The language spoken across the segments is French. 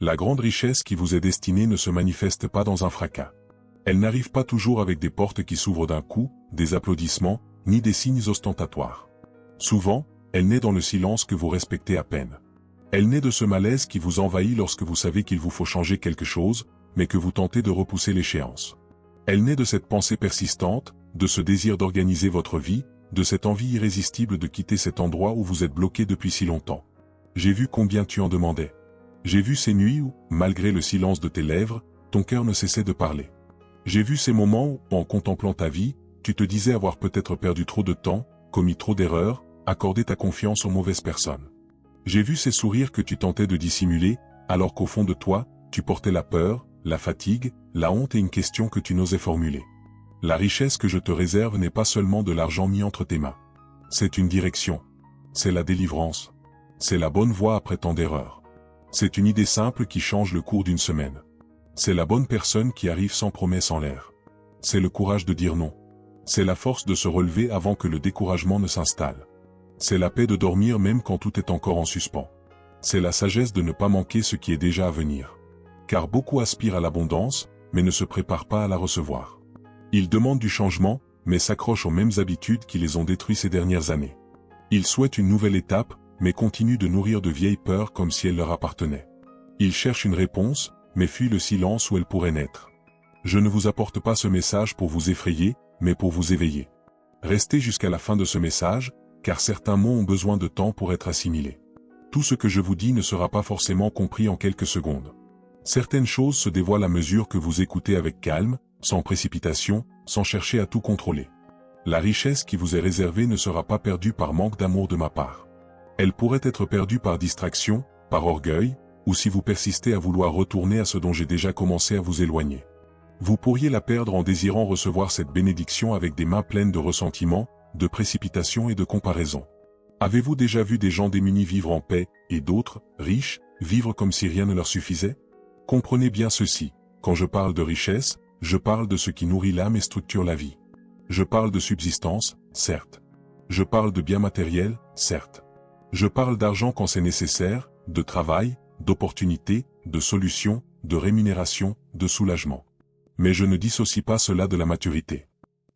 La grande richesse qui vous est destinée ne se manifeste pas dans un fracas. Elle n'arrive pas toujours avec des portes qui s'ouvrent d'un coup, des applaudissements, ni des signes ostentatoires. Souvent, elle naît dans le silence que vous respectez à peine. Elle naît de ce malaise qui vous envahit lorsque vous savez qu'il vous faut changer quelque chose, mais que vous tentez de repousser l'échéance. Elle naît de cette pensée persistante, de ce désir d'organiser votre vie, de cette envie irrésistible de quitter cet endroit où vous êtes bloqué depuis si longtemps. J'ai vu combien tu en demandais. J'ai vu ces nuits où, malgré le silence de tes lèvres, ton cœur ne cessait de parler. J'ai vu ces moments où, en contemplant ta vie, tu te disais avoir peut-être perdu trop de temps, commis trop d'erreurs, accordé ta confiance aux mauvaises personnes. J'ai vu ces sourires que tu tentais de dissimuler, alors qu'au fond de toi, tu portais la peur, la fatigue, la honte et une question que tu n'osais formuler. La richesse que je te réserve n'est pas seulement de l'argent mis entre tes mains. C'est une direction. C'est la délivrance. C'est la bonne voie après tant d'erreurs. C'est une idée simple qui change le cours d'une semaine. C'est la bonne personne qui arrive sans promesse en l'air. C'est le courage de dire non. C'est la force de se relever avant que le découragement ne s'installe. C'est la paix de dormir même quand tout est encore en suspens. C'est la sagesse de ne pas manquer ce qui est déjà à venir. Car beaucoup aspirent à l'abondance, mais ne se préparent pas à la recevoir. Ils demandent du changement, mais s'accrochent aux mêmes habitudes qui les ont détruits ces dernières années. Ils souhaitent une nouvelle étape, mais continuent de nourrir de vieilles peurs comme si elles leur appartenaient. Ils cherchent une réponse, mais fuient le silence où elle pourrait naître. Je ne vous apporte pas ce message pour vous effrayer, mais pour vous éveiller. Restez jusqu'à la fin de ce message, car certains mots ont besoin de temps pour être assimilés. Tout ce que je vous dis ne sera pas forcément compris en quelques secondes. Certaines choses se dévoilent à mesure que vous écoutez avec calme, sans précipitation, sans chercher à tout contrôler. La richesse qui vous est réservée ne sera pas perdue par manque d'amour de ma part. Elle pourrait être perdue par distraction, par orgueil, ou si vous persistez à vouloir retourner à ce dont j'ai déjà commencé à vous éloigner. Vous pourriez la perdre en désirant recevoir cette bénédiction avec des mains pleines de ressentiment, de précipitation et de comparaison. Avez-vous déjà vu des gens démunis vivre en paix, et d'autres, riches, vivre comme si rien ne leur suffisait? Comprenez bien ceci, quand je parle de richesse, je parle de ce qui nourrit l'âme et structure la vie. Je parle de subsistance, certes. Je parle de biens matériels, certes. Je parle d'argent quand c'est nécessaire, de travail, d'opportunités, de solutions, de rémunération, de soulagement. Mais je ne dissocie pas cela de la maturité.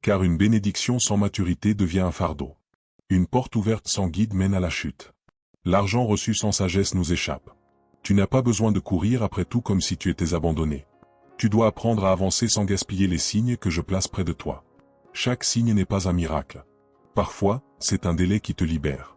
Car une bénédiction sans maturité devient un fardeau. Une porte ouverte sans guide mène à la chute. L'argent reçu sans sagesse nous échappe. Tu n'as pas besoin de courir après tout comme si tu étais abandonné. Tu dois apprendre à avancer sans gaspiller les signes que je place près de toi. Chaque signe n'est pas un miracle. Parfois, c'est un délai qui te libère.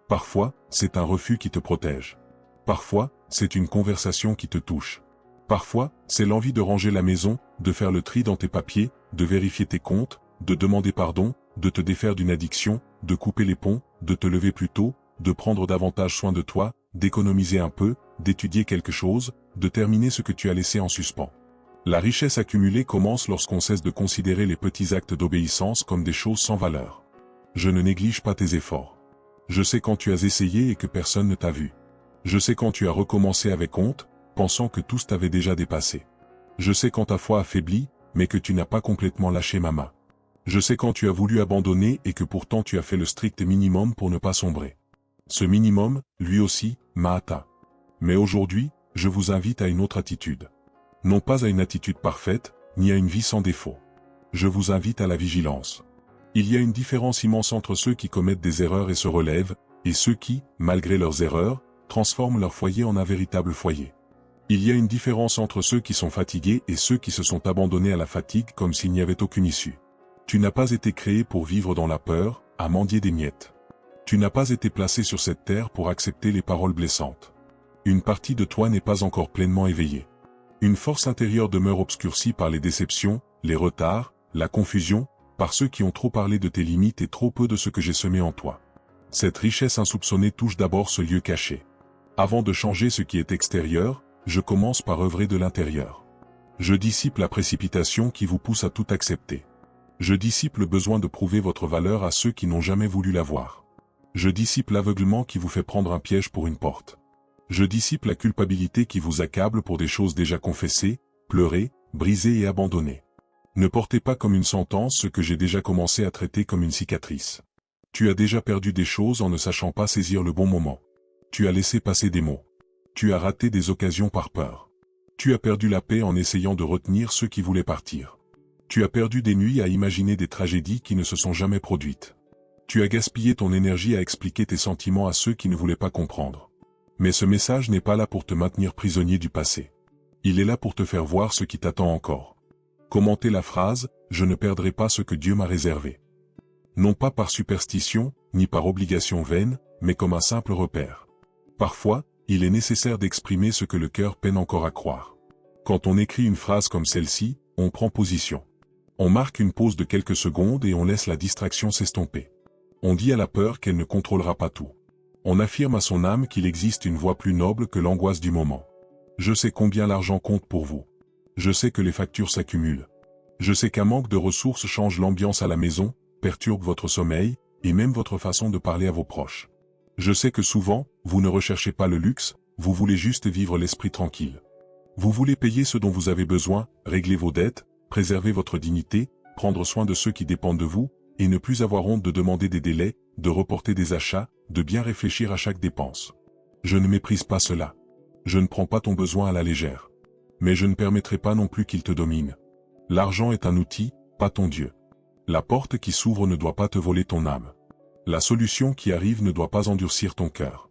Parfois, c'est un refus qui te protège. Parfois, c'est une conversation qui te touche. Parfois, c'est l'envie de ranger la maison, de faire le tri dans tes papiers, de vérifier tes comptes, de demander pardon, de te défaire d'une addiction, de couper les ponts, de te lever plus tôt, de prendre davantage soin de toi, d'économiser un peu, d'étudier quelque chose, de terminer ce que tu as laissé en suspens. La richesse accumulée commence lorsqu'on cesse de considérer les petits actes d'obéissance comme des choses sans valeur. Je ne néglige pas tes efforts. Je sais quand tu as essayé et que personne ne t'a vu. Je sais quand tu as recommencé avec honte, pensant que tous t'avaient déjà dépassé. Je sais quand ta foi affaiblit, mais que tu n'as pas complètement lâché ma main. Je sais quand tu as voulu abandonner et que pourtant tu as fait le strict minimum pour ne pas sombrer. Ce minimum, lui aussi, m'a atteint. Mais aujourd'hui, je vous invite à une autre attitude. Non pas à une attitude parfaite, ni à une vie sans défaut. Je vous invite à la vigilance. Il y a une différence immense entre ceux qui commettent des erreurs et se relèvent, et ceux qui, malgré leurs erreurs, transforment leur foyer en un véritable foyer. Il y a une différence entre ceux qui sont fatigués et ceux qui se sont abandonnés à la fatigue comme s'il n'y avait aucune issue. Tu n'as pas été créé pour vivre dans la peur, à mendier des miettes. Tu n'as pas été placé sur cette terre pour accepter les paroles blessantes. Une partie de toi n'est pas encore pleinement éveillée. Une force intérieure demeure obscurcie par les déceptions, les retards, la confusion, par ceux qui ont trop parlé de tes limites et trop peu de ce que j'ai semé en toi. Cette richesse insoupçonnée touche d'abord ce lieu caché. Avant de changer ce qui est extérieur, je commence par œuvrer de l'intérieur. Je dissipe la précipitation qui vous pousse à tout accepter. Je dissipe le besoin de prouver votre valeur à ceux qui n'ont jamais voulu la voir. Je dissipe l'aveuglement qui vous fait prendre un piège pour une porte. Je dissipe la culpabilité qui vous accable pour des choses déjà confessées, pleurées, brisées et abandonnées. Ne portez pas comme une sentence ce que j'ai déjà commencé à traiter comme une cicatrice. Tu as déjà perdu des choses en ne sachant pas saisir le bon moment. Tu as laissé passer des mots. Tu as raté des occasions par peur. Tu as perdu la paix en essayant de retenir ceux qui voulaient partir. Tu as perdu des nuits à imaginer des tragédies qui ne se sont jamais produites. Tu as gaspillé ton énergie à expliquer tes sentiments à ceux qui ne voulaient pas comprendre. Mais ce message n'est pas là pour te maintenir prisonnier du passé. Il est là pour te faire voir ce qui t'attend encore. Commentez la phrase « Je ne perdrai pas ce que Dieu m'a réservé ». Non pas par superstition, ni par obligation vaine, mais comme un simple repère. Parfois, il est nécessaire d'exprimer ce que le cœur peine encore à croire. Quand on écrit une phrase comme celle-ci, on prend position. On marque une pause de quelques secondes et on laisse la distraction s'estomper. On dit à la peur qu'elle ne contrôlera pas tout. On affirme à son âme qu'il existe une voie plus noble que l'angoisse du moment. Je sais combien l'argent compte pour vous. Je sais que les factures s'accumulent. Je sais qu'un manque de ressources change l'ambiance à la maison, perturbe votre sommeil, et même votre façon de parler à vos proches. Je sais que souvent, vous ne recherchez pas le luxe, vous voulez juste vivre l'esprit tranquille. Vous voulez payer ce dont vous avez besoin, régler vos dettes, préserver votre dignité, prendre soin de ceux qui dépendent de vous, et ne plus avoir honte de demander des délais, de reporter des achats, de bien réfléchir à chaque dépense. Je ne méprise pas cela. Je ne prends pas ton besoin à la légère. Mais je ne permettrai pas non plus qu'il te domine. L'argent est un outil, pas ton Dieu. La porte qui s'ouvre ne doit pas te voler ton âme. La solution qui arrive ne doit pas endurcir ton cœur.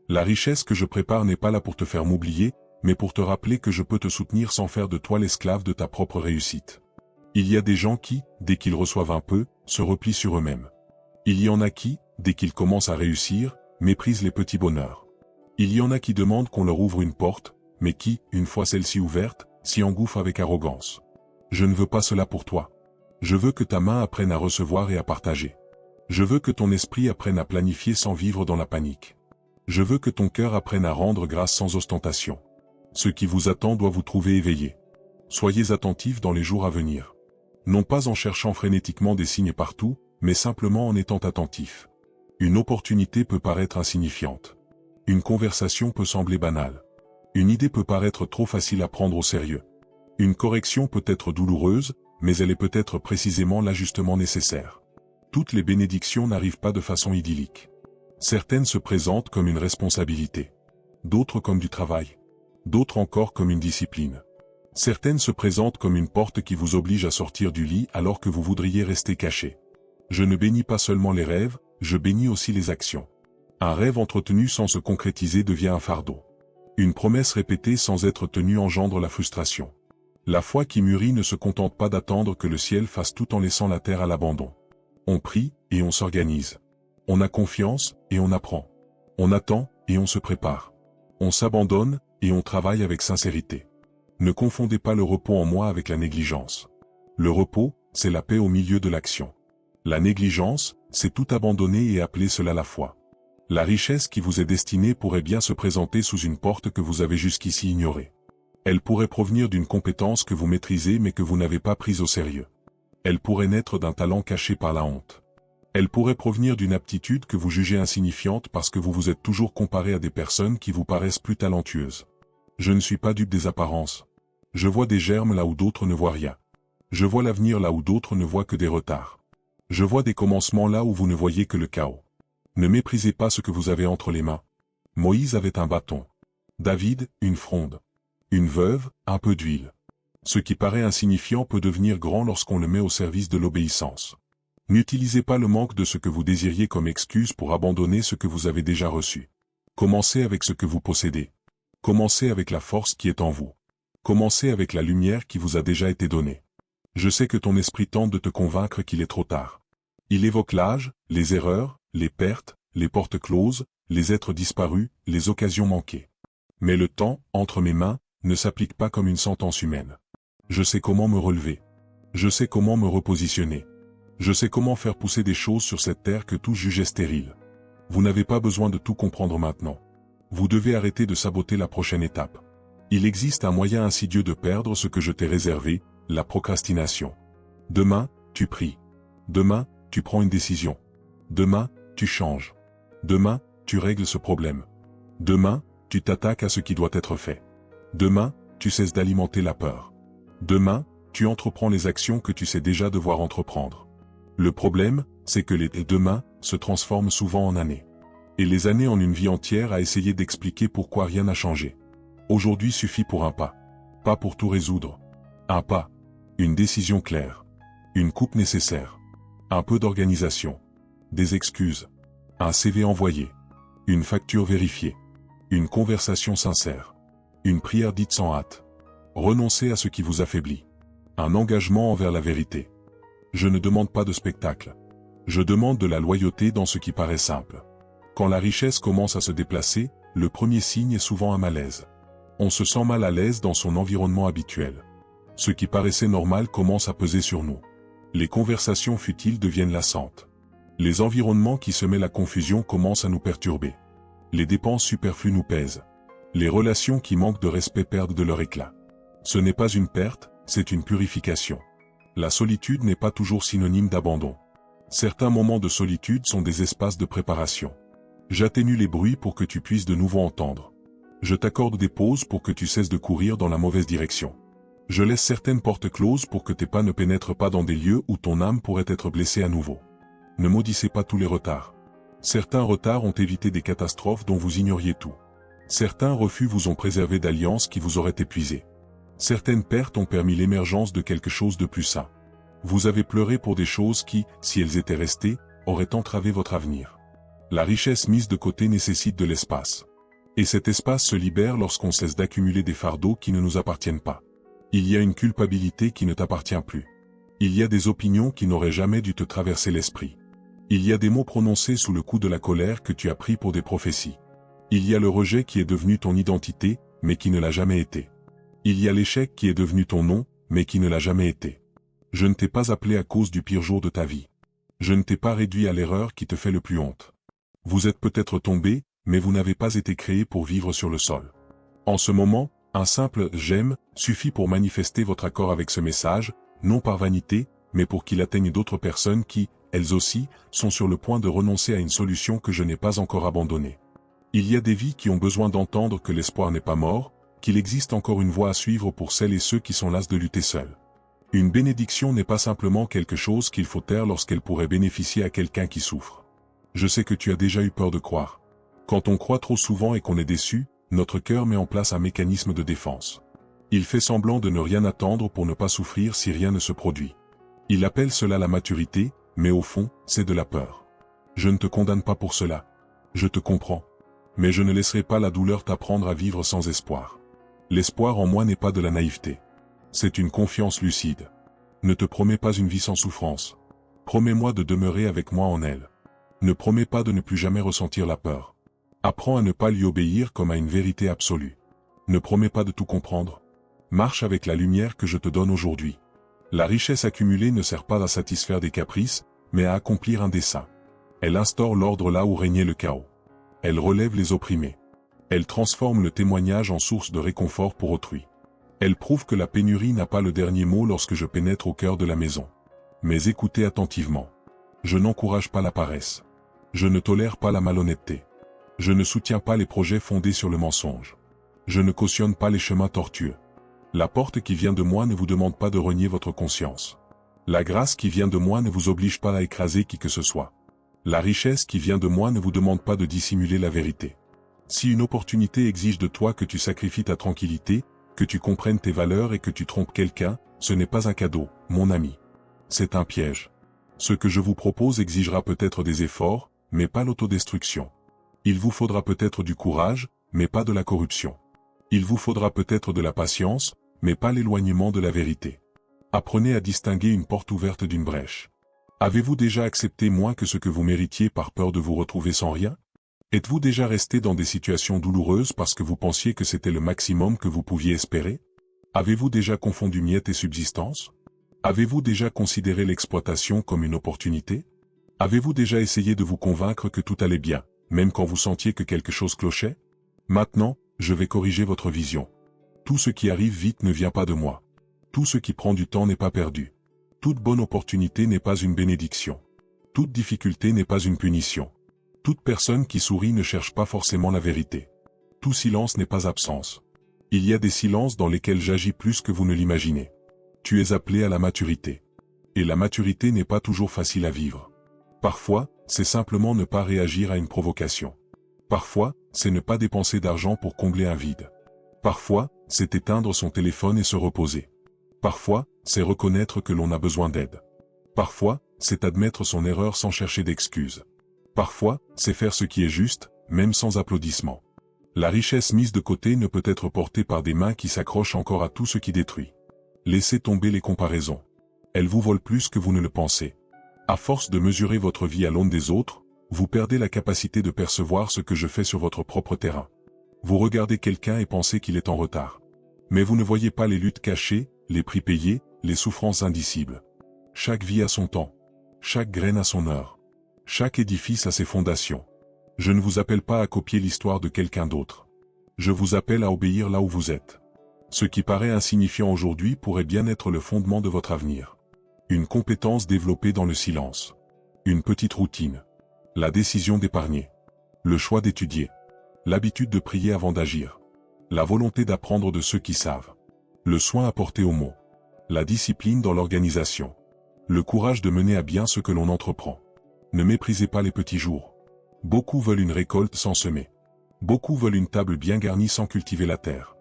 La richesse que je prépare n'est pas là pour te faire m'oublier, mais pour te rappeler que je peux te soutenir sans faire de toi l'esclave de ta propre réussite. Il y a des gens qui, dès qu'ils reçoivent un peu, se replient sur eux-mêmes. Il y en a qui, dès qu'ils commencent à réussir, méprisent les petits bonheurs. Il y en a qui demandent qu'on leur ouvre une porte, mais qui, une fois celle-ci ouverte, s'y engouffrent avec arrogance. Je ne veux pas cela pour toi. Je veux que ta main apprenne à recevoir et à partager. Je veux que ton esprit apprenne à planifier sans vivre dans la panique. Je veux que ton cœur apprenne à rendre grâce sans ostentation. Ce qui vous attend doit vous trouver éveillé. Soyez attentifs dans les jours à venir. Non pas en cherchant frénétiquement des signes partout, mais simplement en étant attentif. Une opportunité peut paraître insignifiante. Une conversation peut sembler banale. Une idée peut paraître trop facile à prendre au sérieux. Une correction peut être douloureuse, mais elle est peut-être précisément l'ajustement nécessaire. Toutes les bénédictions n'arrivent pas de façon idyllique. Certaines se présentent comme une responsabilité. D'autres comme du travail. D'autres encore comme une discipline. Certaines se présentent comme une porte qui vous oblige à sortir du lit alors que vous voudriez rester caché. Je ne bénis pas seulement les rêves, je bénis aussi les actions. Un rêve entretenu sans se concrétiser devient un fardeau. Une promesse répétée sans être tenue engendre la frustration. La foi qui mûrit ne se contente pas d'attendre que le ciel fasse tout en laissant la terre à l'abandon. On prie, et on s'organise. On a confiance, et on apprend. On attend, et on se prépare. On s'abandonne, et on travaille avec sincérité. Ne confondez pas le repos en moi avec la négligence. Le repos, c'est la paix au milieu de l'action. La négligence, c'est tout abandonner et appeler cela la foi. La richesse qui vous est destinée pourrait bien se présenter sous une porte que vous avez jusqu'ici ignorée. Elle pourrait provenir d'une compétence que vous maîtrisez mais que vous n'avez pas prise au sérieux. Elle pourrait naître d'un talent caché par la honte. Elle pourrait provenir d'une aptitude que vous jugez insignifiante parce que vous vous êtes toujours comparé à des personnes qui vous paraissent plus talentueuses. Je ne suis pas dupe des apparences. Je vois des germes là où d'autres ne voient rien. Je vois l'avenir là où d'autres ne voient que des retards. Je vois des commencements là où vous ne voyez que le chaos. Ne méprisez pas ce que vous avez entre les mains. Moïse avait un bâton. David, une fronde. Une veuve, un peu d'huile. Ce qui paraît insignifiant peut devenir grand lorsqu'on le met au service de l'obéissance. N'utilisez pas le manque de ce que vous désiriez comme excuse pour abandonner ce que vous avez déjà reçu. Commencez avec ce que vous possédez. Commencez avec la force qui est en vous. Commencez avec la lumière qui vous a déjà été donnée. Je sais que ton esprit tente de te convaincre qu'il est trop tard. Il évoque l'âge, les erreurs, les pertes, les portes closes, les êtres disparus, les occasions manquées. Mais le temps, entre mes mains, ne s'applique pas comme une sentence humaine. Je sais comment me relever. Je sais comment me repositionner. Je sais comment faire pousser des choses sur cette terre que tout jugeait stérile. Vous n'avez pas besoin de tout comprendre maintenant. Vous devez arrêter de saboter la prochaine étape. Il existe un moyen insidieux de perdre ce que je t'ai réservé, la procrastination. Demain, tu pries. Demain, tu prends une décision. Demain, tu changes. Demain, tu règles ce problème. Demain, tu t'attaques à ce qui doit être fait. Demain, tu cesses d'alimenter la peur. Demain, tu entreprends les actions que tu sais déjà devoir entreprendre. Le problème, c'est que les demain se transforment souvent en années. Et les années en une vie entière à essayer d'expliquer pourquoi rien n'a changé. Aujourd'hui suffit pour un pas. Pas pour tout résoudre. Un pas. Une décision claire. Une coupe nécessaire. Un peu d'organisation. Des excuses. Un CV envoyé. Une facture vérifiée. Une conversation sincère. Une prière dite sans hâte. Renoncer à ce qui vous affaiblit. Un engagement envers la vérité. Je ne demande pas de spectacle. Je demande de la loyauté dans ce qui paraît simple. Quand la richesse commence à se déplacer, le premier signe est souvent un malaise. On se sent mal à l'aise dans son environnement habituel. Ce qui paraissait normal commence à peser sur nous. Les conversations futiles deviennent lassantes. Les environnements qui semaient la confusion commencent à nous perturber. Les dépenses superflues nous pèsent. Les relations qui manquent de respect perdent de leur éclat. Ce n'est pas une perte, c'est une purification. La solitude n'est pas toujours synonyme d'abandon. Certains moments de solitude sont des espaces de préparation. J'atténue les bruits pour que tu puisses de nouveau entendre. Je t'accorde des pauses pour que tu cesses de courir dans la mauvaise direction. Je laisse certaines portes closes pour que tes pas ne pénètrent pas dans des lieux où ton âme pourrait être blessée à nouveau. Ne maudissez pas tous les retards. Certains retards ont évité des catastrophes dont vous ignoriez tout. Certains refus vous ont préservé d'alliances qui vous auraient épuisé. Certaines pertes ont permis l'émergence de quelque chose de plus sain. Vous avez pleuré pour des choses qui, si elles étaient restées, auraient entravé votre avenir. La richesse mise de côté nécessite de l'espace. Et cet espace se libère lorsqu'on cesse d'accumuler des fardeaux qui ne nous appartiennent pas. Il y a une culpabilité qui ne t'appartient plus. Il y a des opinions qui n'auraient jamais dû te traverser l'esprit. Il y a des mots prononcés sous le coup de la colère que tu as pris pour des prophéties. Il y a le rejet qui est devenu ton identité, mais qui ne l'a jamais été. Il y a l'échec qui est devenu ton nom, mais qui ne l'a jamais été. Je ne t'ai pas appelé à cause du pire jour de ta vie. Je ne t'ai pas réduit à l'erreur qui te fait le plus honte. Vous êtes peut-être tombé, mais vous n'avez pas été créé pour vivre sur le sol. En ce moment, un simple « j'aime » suffit pour manifester votre accord avec ce message, non par vanité, mais pour qu'il atteigne d'autres personnes qui, elles aussi, sont sur le point de renoncer à une solution que je n'ai pas encore abandonnée. Il y a des vies qui ont besoin d'entendre que l'espoir n'est pas mort, qu'il existe encore une voie à suivre pour celles et ceux qui sont las de lutter seuls. Une bénédiction n'est pas simplement quelque chose qu'il faut taire lorsqu'elle pourrait bénéficier à quelqu'un qui souffre. Je sais que tu as déjà eu peur de croire. Quand on croit trop souvent et qu'on est déçu, notre cœur met en place un mécanisme de défense. Il fait semblant de ne rien attendre pour ne pas souffrir si rien ne se produit. Il appelle cela la maturité, mais au fond, c'est de la peur. Je ne te condamne pas pour cela. Je te comprends. Mais je ne laisserai pas la douleur t'apprendre à vivre sans espoir. L'espoir en moi n'est pas de la naïveté. C'est une confiance lucide. Ne te promets pas une vie sans souffrance. Promets-moi de demeurer avec moi en elle. Ne promets pas de ne plus jamais ressentir la peur. Apprends à ne pas lui obéir comme à une vérité absolue. Ne promets pas de tout comprendre. Marche avec la lumière que je te donne aujourd'hui. La richesse accumulée ne sert pas à satisfaire des caprices, mais à accomplir un dessein. Elle instaure l'ordre là où régnait le chaos. Elle relève les opprimés. Elle transforme le témoignage en source de réconfort pour autrui. Elle prouve que la pénurie n'a pas le dernier mot lorsque je pénètre au cœur de la maison. Mais écoutez attentivement. Je n'encourage pas la paresse. Je ne tolère pas la malhonnêteté. Je ne soutiens pas les projets fondés sur le mensonge. Je ne cautionne pas les chemins tortueux. La porte qui vient de moi ne vous demande pas de renier votre conscience. La grâce qui vient de moi ne vous oblige pas à écraser qui que ce soit. La richesse qui vient de moi ne vous demande pas de dissimuler la vérité. Si une opportunité exige de toi que tu sacrifies ta tranquillité, que tu comprennes tes valeurs et que tu trompes quelqu'un, ce n'est pas un cadeau, mon ami. C'est un piège. Ce que je vous propose exigera peut-être des efforts, mais pas l'autodestruction. Il vous faudra peut-être du courage, mais pas de la corruption. Il vous faudra peut-être de la patience, mais pas l'éloignement de la vérité. Apprenez à distinguer une porte ouverte d'une brèche. Avez-vous déjà accepté moins que ce que vous méritiez par peur de vous retrouver sans rien? Êtes-vous déjà resté dans des situations douloureuses parce que vous pensiez que c'était le maximum que vous pouviez espérer? Avez-vous déjà confondu miette et subsistance? Avez-vous déjà considéré l'exploitation comme une opportunité? Avez-vous déjà essayé de vous convaincre que tout allait bien, même quand vous sentiez que quelque chose clochait? Maintenant, je vais corriger votre vision. Tout ce qui arrive vite ne vient pas de moi. Tout ce qui prend du temps n'est pas perdu. Toute bonne opportunité n'est pas une bénédiction. Toute difficulté n'est pas une punition. Toute personne qui sourit ne cherche pas forcément la vérité. Tout silence n'est pas absence. Il y a des silences dans lesquels j'agis plus que vous ne l'imaginez. Tu es appelé à la maturité. Et la maturité n'est pas toujours facile à vivre. Parfois, c'est simplement ne pas réagir à une provocation. Parfois, c'est ne pas dépenser d'argent pour combler un vide. Parfois, c'est éteindre son téléphone et se reposer. Parfois, c'est reconnaître que l'on a besoin d'aide. Parfois, c'est admettre son erreur sans chercher d'excuses. Parfois, c'est faire ce qui est juste, même sans applaudissements. La richesse mise de côté ne peut être portée par des mains qui s'accrochent encore à tout ce qui détruit. Laissez tomber les comparaisons. Elles vous volent plus que vous ne le pensez. À force de mesurer votre vie à l'aune des autres, vous perdez la capacité de percevoir ce que je fais sur votre propre terrain. Vous regardez quelqu'un et pensez qu'il est en retard. Mais vous ne voyez pas les luttes cachées, les prix payés, les souffrances indicibles. Chaque vie a son temps. Chaque graine a son heure. Chaque édifice a ses fondations. Je ne vous appelle pas à copier l'histoire de quelqu'un d'autre. Je vous appelle à obéir là où vous êtes. Ce qui paraît insignifiant aujourd'hui pourrait bien être le fondement de votre avenir. Une compétence développée dans le silence. Une petite routine. La décision d'épargner. Le choix d'étudier. L'habitude de prier avant d'agir. La volonté d'apprendre de ceux qui savent. Le soin apporté aux mots. La discipline dans l'organisation. Le courage de mener à bien ce que l'on entreprend. Ne méprisez pas les petits jours. Beaucoup veulent une récolte sans semer. Beaucoup veulent une table bien garnie sans cultiver la terre.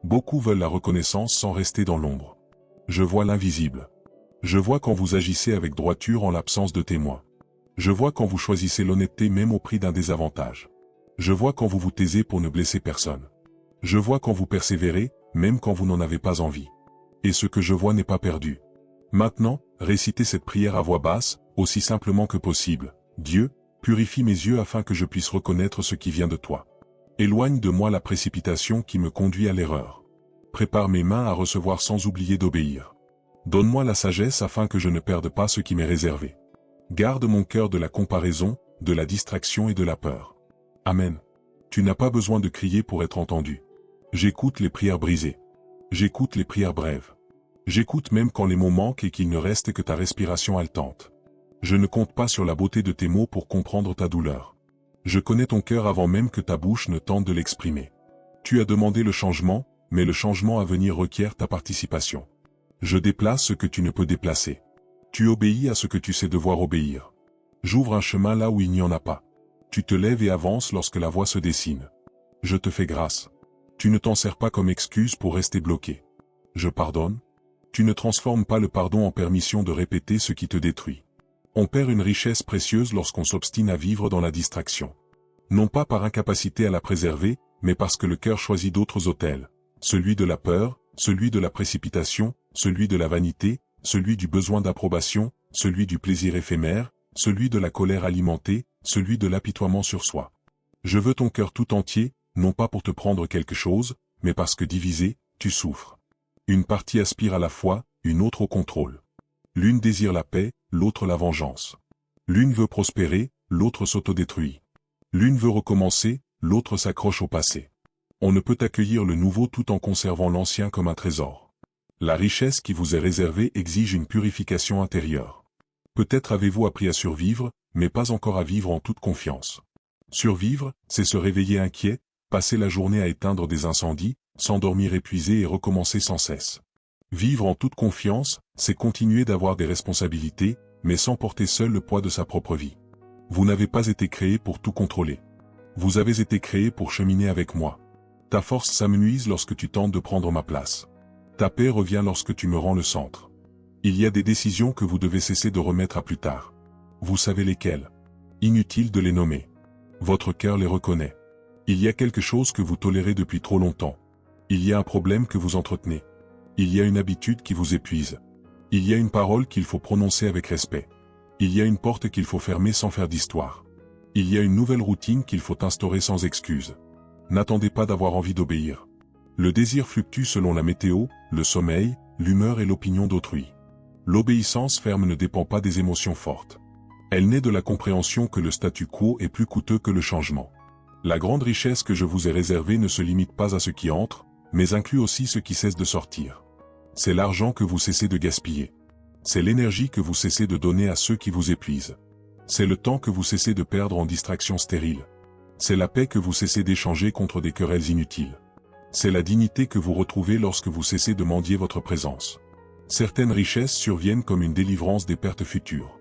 Beaucoup veulent la reconnaissance sans rester dans l'ombre. Je vois l'invisible. Je vois quand vous agissez avec droiture en l'absence de témoins. Je vois quand vous choisissez l'honnêteté même au prix d'un désavantage. Je vois quand vous vous taisez pour ne blesser personne. Je vois quand vous persévérez, même quand vous n'en avez pas envie. Et ce que je vois n'est pas perdu. Maintenant, récitez cette prière à voix basse, aussi simplement que possible. Dieu, purifie mes yeux afin que je puisse reconnaître ce qui vient de toi. Éloigne de moi la précipitation qui me conduit à l'erreur. Prépare mes mains à recevoir sans oublier d'obéir. Donne-moi la sagesse afin que je ne perde pas ce qui m'est réservé. Garde mon cœur de la comparaison, de la distraction et de la peur. Amen. Tu n'as pas besoin de crier pour être entendu. J'écoute les prières brisées. J'écoute les prières brèves. J'écoute même quand les mots manquent et qu'il ne reste que ta respiration haletante. Je ne compte pas sur la beauté de tes mots pour comprendre ta douleur. Je connais ton cœur avant même que ta bouche ne tente de l'exprimer. Tu as demandé le changement, mais le changement à venir requiert ta participation. Je déplace ce que tu ne peux déplacer. Tu obéis à ce que tu sais devoir obéir. J'ouvre un chemin là où il n'y en a pas. Tu te lèves et avances lorsque la voie se dessine. Je te fais grâce. Tu ne t'en sers pas comme excuse pour rester bloqué. Je pardonne. Tu ne transformes pas le pardon en permission de répéter ce qui te détruit. On perd une richesse précieuse lorsqu'on s'obstine à vivre dans la distraction. Non pas par incapacité à la préserver, mais parce que le cœur choisit d'autres autels. Celui de la peur, celui de la précipitation, celui de la vanité, celui du besoin d'approbation, celui du plaisir éphémère, celui de la colère alimentée, celui de l'apitoiement sur soi. Je veux ton cœur tout entier, non pas pour te prendre quelque chose, mais parce que divisé, tu souffres. Une partie aspire à la foi, une autre au contrôle. L'une désire la paix, l'autre la vengeance. L'une veut prospérer, l'autre s'autodétruit. L'une veut recommencer, l'autre s'accroche au passé. On ne peut accueillir le nouveau tout en conservant l'ancien comme un trésor. La richesse qui vous est réservée exige une purification intérieure. Peut-être avez-vous appris à survivre, mais pas encore à vivre en toute confiance. Survivre, c'est se réveiller inquiet, passer la journée à éteindre des incendies, s'endormir épuisé et recommencer sans cesse. Vivre en toute confiance, c'est continuer d'avoir des responsabilités, mais sans porter seul le poids de sa propre vie. Vous n'avez pas été créé pour tout contrôler. Vous avez été créé pour cheminer avec moi. Ta force s'amenuise lorsque tu tentes de prendre ma place. Ta paix revient lorsque tu me rends le centre. Il y a des décisions que vous devez cesser de remettre à plus tard. Vous savez lesquelles. Inutile de les nommer. Votre cœur les reconnaît. Il y a quelque chose que vous tolérez depuis trop longtemps. Il y a un problème que vous entretenez. Il y a une habitude qui vous épuise. Il y a une parole qu'il faut prononcer avec respect. Il y a une porte qu'il faut fermer sans faire d'histoire. Il y a une nouvelle routine qu'il faut instaurer sans excuse. N'attendez pas d'avoir envie d'obéir. Le désir fluctue selon la météo, le sommeil, l'humeur et l'opinion d'autrui. L'obéissance ferme ne dépend pas des émotions fortes. Elle naît de la compréhension que le statu quo est plus coûteux que le changement. La grande richesse que je vous ai réservée ne se limite pas à ce qui entre, mais inclut aussi ce qui cesse de sortir. C'est l'argent que vous cessez de gaspiller. C'est l'énergie que vous cessez de donner à ceux qui vous épuisent. C'est le temps que vous cessez de perdre en distractions stériles. C'est la paix que vous cessez d'échanger contre des querelles inutiles. C'est la dignité que vous retrouvez lorsque vous cessez de mendier votre présence. Certaines richesses surviennent comme une délivrance des pertes futures.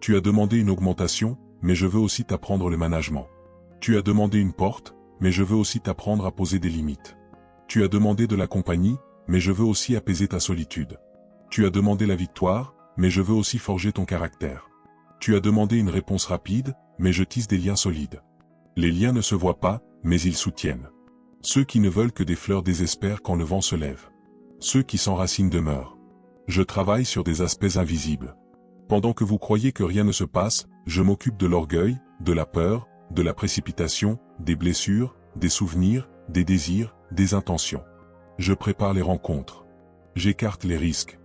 Tu as demandé une augmentation, mais je veux aussi t'apprendre le management. Tu as demandé une porte, mais je veux aussi t'apprendre à poser des limites. Tu as demandé de la compagnie, mais je veux aussi apaiser ta solitude. Tu as demandé la victoire, mais je veux aussi forger ton caractère. Tu as demandé une réponse rapide, mais je tisse des liens solides. Les liens ne se voient pas, mais ils soutiennent. Ceux qui ne veulent que des fleurs désespèrent quand le vent se lève. Ceux qui s'enracinent demeurent. Je travaille sur des aspects invisibles. Pendant que vous croyez que rien ne se passe, je m'occupe de l'orgueil, de la peur, de la précipitation, des blessures, des souvenirs, des désirs, des intentions. Je prépare les rencontres. J'écarte les risques.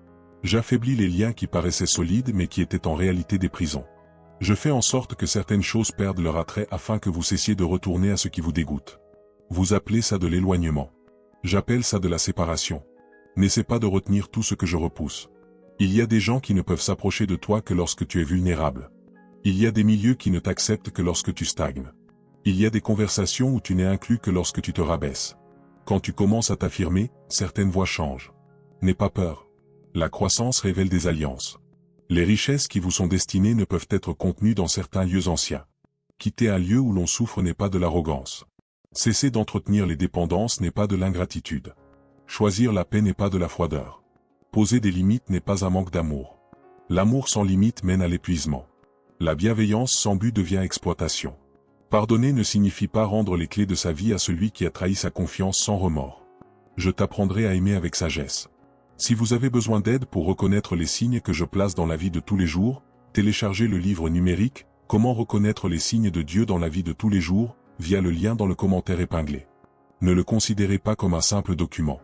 J'affaiblis les liens qui paraissaient solides mais qui étaient en réalité des prisons. Je fais en sorte que certaines choses perdent leur attrait afin que vous cessiez de retourner à ce qui vous dégoûte. Vous appelez ça de l'éloignement. J'appelle ça de la séparation. N'essaie pas de retenir tout ce que je repousse. Il y a des gens qui ne peuvent s'approcher de toi que lorsque tu es vulnérable. Il y a des milieux qui ne t'acceptent que lorsque tu stagnes. Il y a des conversations où tu n'es inclus que lorsque tu te rabaisses. Quand tu commences à t'affirmer, certaines voix changent. N'aie pas peur. La croissance révèle des alliances. Les richesses qui vous sont destinées ne peuvent être contenues dans certains lieux anciens. Quitter un lieu où l'on souffre n'est pas de l'arrogance. Cesser d'entretenir les dépendances n'est pas de l'ingratitude. Choisir la paix n'est pas de la froideur. Poser des limites n'est pas un manque d'amour. L'amour sans limite mène à l'épuisement. La bienveillance sans but devient exploitation. Pardonner ne signifie pas rendre les clés de sa vie à celui qui a trahi sa confiance sans remords. Je t'apprendrai à aimer avec sagesse. Si vous avez besoin d'aide pour reconnaître les signes que je place dans la vie de tous les jours, téléchargez le livre numérique « Comment reconnaître les signes de Dieu dans la vie de tous les jours » via le lien dans le commentaire épinglé. Ne le considérez pas comme un simple document.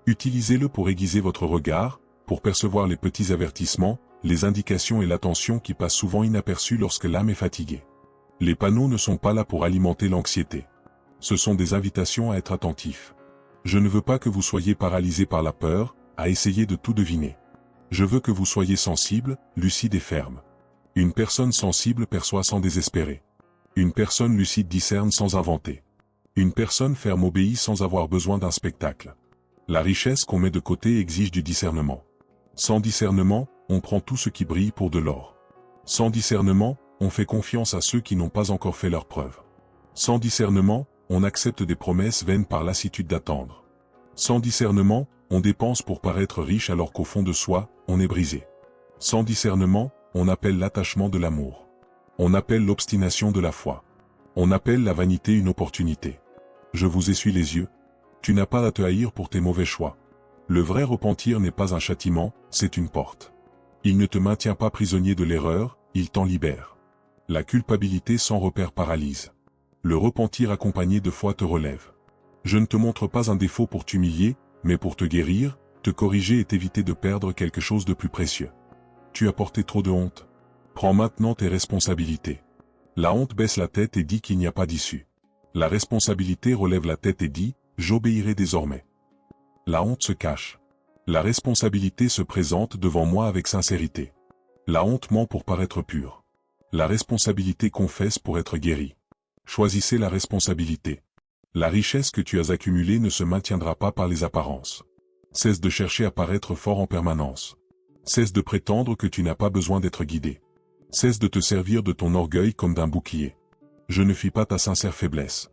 Utilisez-le pour aiguiser votre regard, pour percevoir les petits avertissements, les indications et l'attention qui passent souvent inaperçues lorsque l'âme est fatiguée. Les panneaux ne sont pas là pour alimenter l'anxiété. Ce sont des invitations à être attentifs. Je ne veux pas que vous soyez paralysé par la peur, à essayer de tout deviner. Je veux que vous soyez sensible, lucide et ferme. Une personne sensible perçoit sans désespérer. Une personne lucide discerne sans inventer. Une personne ferme obéit sans avoir besoin d'un spectacle. La richesse qu'on met de côté exige du discernement. Sans discernement, on prend tout ce qui brille pour de l'or. Sans discernement, on fait confiance à ceux qui n'ont pas encore fait leur preuve. Sans discernement, on accepte des promesses vaines par lassitude d'attendre. Sans discernement, on dépense pour paraître riche alors qu'au fond de soi, on est brisé. Sans discernement, on appelle l'attachement de l'amour. On appelle l'obstination de la foi. On appelle la vanité une opportunité. Je vous essuie les yeux. Tu n'as pas à te haïr pour tes mauvais choix. Le vrai repentir n'est pas un châtiment, c'est une porte. Il ne te maintient pas prisonnier de l'erreur, il t'en libère. La culpabilité sans repère paralyse. Le repentir accompagné de foi te relève. Je ne te montre pas un défaut pour t'humilier, mais pour te guérir, te corriger et t'éviter de perdre quelque chose de plus précieux. Tu as porté trop de honte. Prends maintenant tes responsabilités. La honte baisse la tête et dit qu'il n'y a pas d'issue. La responsabilité relève la tête et dit « J'obéirai désormais ». La honte se cache. La responsabilité se présente devant moi avec sincérité. La honte ment pour paraître pure. La responsabilité confesse pour être guérie. Choisissez la responsabilité. La richesse que tu as accumulée ne se maintiendra pas par les apparences. Cesse de chercher à paraître fort en permanence. Cesse de prétendre que tu n'as pas besoin d'être guidé. Cesse de te servir de ton orgueil comme d'un bouclier. Je ne fuis pas ta sincère faiblesse.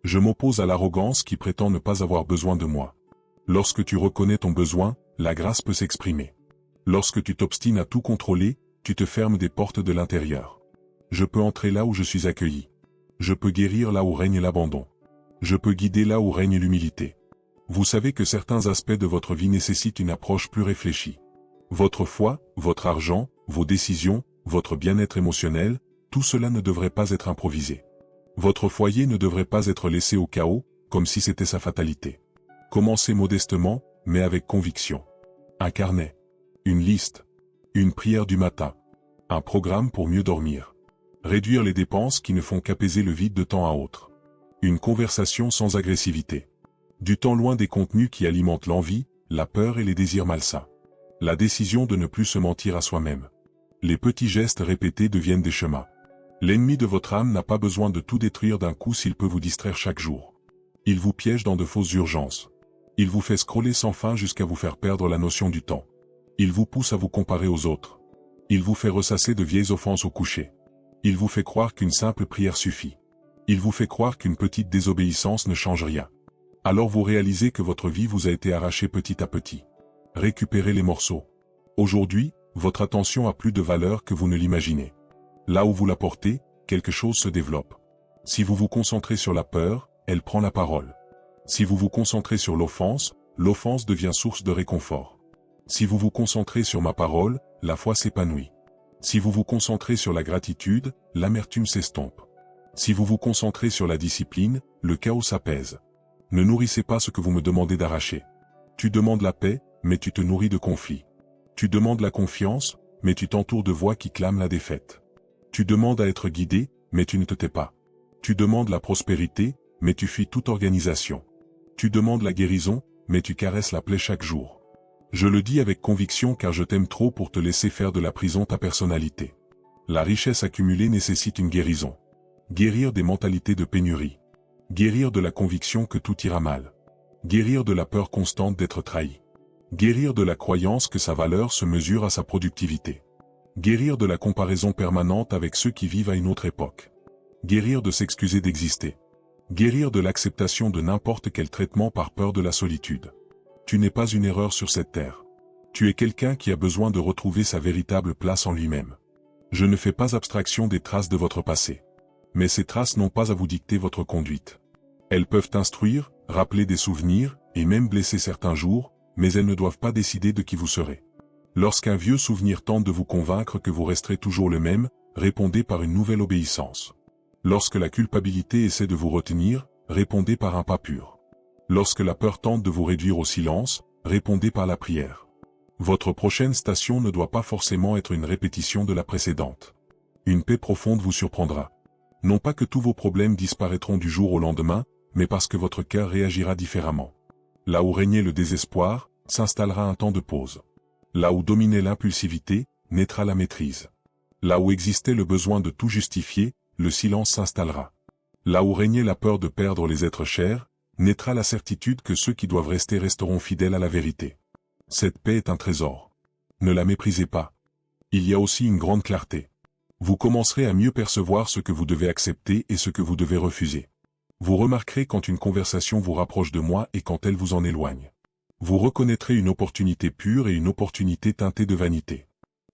Je m'oppose à l'arrogance qui prétend ne pas avoir besoin de moi. Lorsque tu reconnais ton besoin, la grâce peut s'exprimer. Lorsque tu t'obstines à tout contrôler, tu te fermes des portes de l'intérieur. Je peux entrer là où je suis accueilli. Je peux guérir là où règne l'abandon. Je peux guider là où règne l'humilité. Vous savez que certains aspects de votre vie nécessitent une approche plus réfléchie. Votre foi, votre argent, vos décisions, votre bien-être émotionnel, tout cela ne devrait pas être improvisé. Votre foyer ne devrait pas être laissé au chaos, comme si c'était sa fatalité. Commencez modestement, mais avec conviction. Un carnet. Une liste. Une prière du matin. Un programme pour mieux dormir. Réduire les dépenses qui ne font qu'apaiser le vide de temps à autre. Une conversation sans agressivité. Du temps loin des contenus qui alimentent l'envie, la peur et les désirs malsains. La décision de ne plus se mentir à soi-même. Les petits gestes répétés deviennent des chemins. L'ennemi de votre âme n'a pas besoin de tout détruire d'un coup s'il peut vous distraire chaque jour. Il vous piège dans de fausses urgences. Il vous fait scroller sans fin jusqu'à vous faire perdre la notion du temps. Il vous pousse à vous comparer aux autres. Il vous fait ressasser de vieilles offenses au coucher. Il vous fait croire qu'une simple prière suffit. Il vous fait croire qu'une petite désobéissance ne change rien. Alors vous réalisez que votre vie vous a été arrachée petit à petit. Récupérez les morceaux. Aujourd'hui, votre attention a plus de valeur que vous ne l'imaginez. Là où vous la portez, quelque chose se développe. Si vous vous concentrez sur la peur, elle prend la parole. Si vous vous concentrez sur l'offense, l'offense devient source de réconfort. Si vous vous concentrez sur ma parole, la foi s'épanouit. Si vous vous concentrez sur la gratitude, l'amertume s'estompe. Si vous vous concentrez sur la discipline, le chaos s'apaise. Ne nourrissez pas ce que vous me demandez d'arracher. Tu demandes la paix, mais tu te nourris de conflits. Tu demandes la confiance, mais tu t'entoures de voix qui clament la défaite. Tu demandes à être guidé, mais tu ne te tais pas. Tu demandes la prospérité, mais tu fuis toute organisation. Tu demandes la guérison, mais tu caresses la plaie chaque jour. Je le dis avec conviction car je t'aime trop pour te laisser faire de la prison ta personnalité. La richesse accumulée nécessite une guérison. Guérir des mentalités de pénurie. Guérir de la conviction que tout ira mal. Guérir de la peur constante d'être trahi. Guérir de la croyance que sa valeur se mesure à sa productivité. Guérir de la comparaison permanente avec ceux qui vivent à une autre époque. Guérir de s'excuser d'exister. Guérir de l'acceptation de n'importe quel traitement par peur de la solitude. Tu n'es pas une erreur sur cette terre. Tu es quelqu'un qui a besoin de retrouver sa véritable place en lui-même. Je ne fais pas abstraction des traces de votre passé. Mais ces traces n'ont pas à vous dicter votre conduite. Elles peuvent instruire, rappeler des souvenirs, et même blesser certains jours, mais elles ne doivent pas décider de qui vous serez. Lorsqu'un vieux souvenir tente de vous convaincre que vous resterez toujours le même, répondez par une nouvelle obéissance. Lorsque la culpabilité essaie de vous retenir, répondez par un pas pur. Lorsque la peur tente de vous réduire au silence, répondez par la prière. Votre prochaine station ne doit pas forcément être une répétition de la précédente. Une paix profonde vous surprendra. Non pas que tous vos problèmes disparaîtront du jour au lendemain, mais parce que votre cœur réagira différemment. Là où régnait le désespoir, s'installera un temps de pause. Là où dominait l'impulsivité, naîtra la maîtrise. Là où existait le besoin de tout justifier, le silence s'installera. Là où régnait la peur de perdre les êtres chers, naîtra la certitude que ceux qui doivent rester resteront fidèles à la vérité. Cette paix est un trésor. Ne la méprisez pas. Il y a aussi une grande clarté. Vous commencerez à mieux percevoir ce que vous devez accepter et ce que vous devez refuser. Vous remarquerez quand une conversation vous rapproche de moi et quand elle vous en éloigne. Vous reconnaîtrez une opportunité pure et une opportunité teintée de vanité.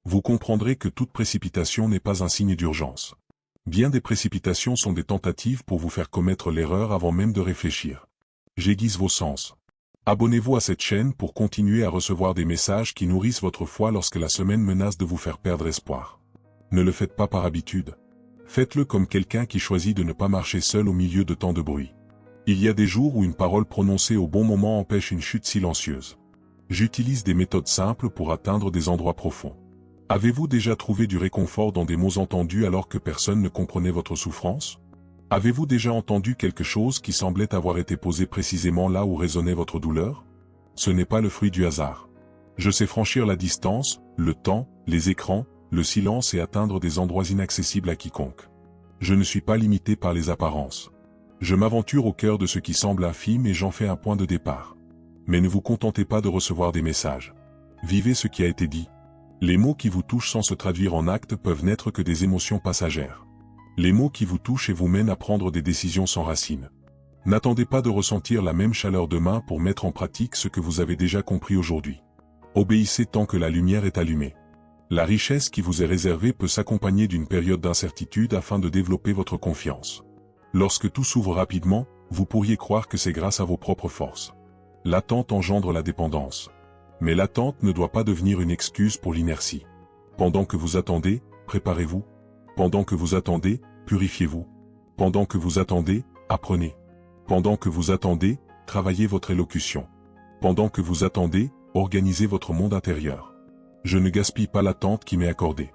Vous comprendrez que toute précipitation n'est pas un signe d'urgence. Bien des précipitations sont des tentatives pour vous faire commettre l'erreur avant même de réfléchir. J'aiguise vos sens. Abonnez-vous à cette chaîne pour continuer à recevoir des messages qui nourrissent votre foi lorsque la semaine menace de vous faire perdre espoir. Ne le faites pas par habitude. Faites-le comme quelqu'un qui choisit de ne pas marcher seul au milieu de tant de bruit. Il y a des jours où une parole prononcée au bon moment empêche une chute silencieuse. J'utilise des méthodes simples pour atteindre des endroits profonds. Avez-vous déjà trouvé du réconfort dans des mots entendus alors que personne ne comprenait votre souffrance? Avez-vous déjà entendu quelque chose qui semblait avoir été posé précisément là où résonnait votre douleur? Ce n'est pas le fruit du hasard. Je sais franchir la distance, le temps, les écrans, le silence et atteindre des endroits inaccessibles à quiconque. Je ne suis pas limité par les apparences. Je m'aventure au cœur de ce qui semble infime et j'en fais un point de départ. Mais ne vous contentez pas de recevoir des messages. Vivez ce qui a été dit. Les mots qui vous touchent sans se traduire en actes peuvent n'être que des émotions passagères. Les mots qui vous touchent et vous mènent à prendre des décisions sans racine. N'attendez pas de ressentir la même chaleur demain pour mettre en pratique ce que vous avez déjà compris aujourd'hui. Obéissez tant que la lumière est allumée. La richesse qui vous est réservée peut s'accompagner d'une période d'incertitude afin de développer votre confiance. Lorsque tout s'ouvre rapidement, vous pourriez croire que c'est grâce à vos propres forces. L'attente engendre la dépendance. Mais l'attente ne doit pas devenir une excuse pour l'inertie. Pendant que vous attendez, préparez-vous. Pendant que vous attendez, purifiez-vous. Pendant que vous attendez, apprenez. Pendant que vous attendez, travaillez votre élocution. Pendant que vous attendez, organisez votre monde intérieur. Je ne gaspille pas l'attente qui m'est accordée.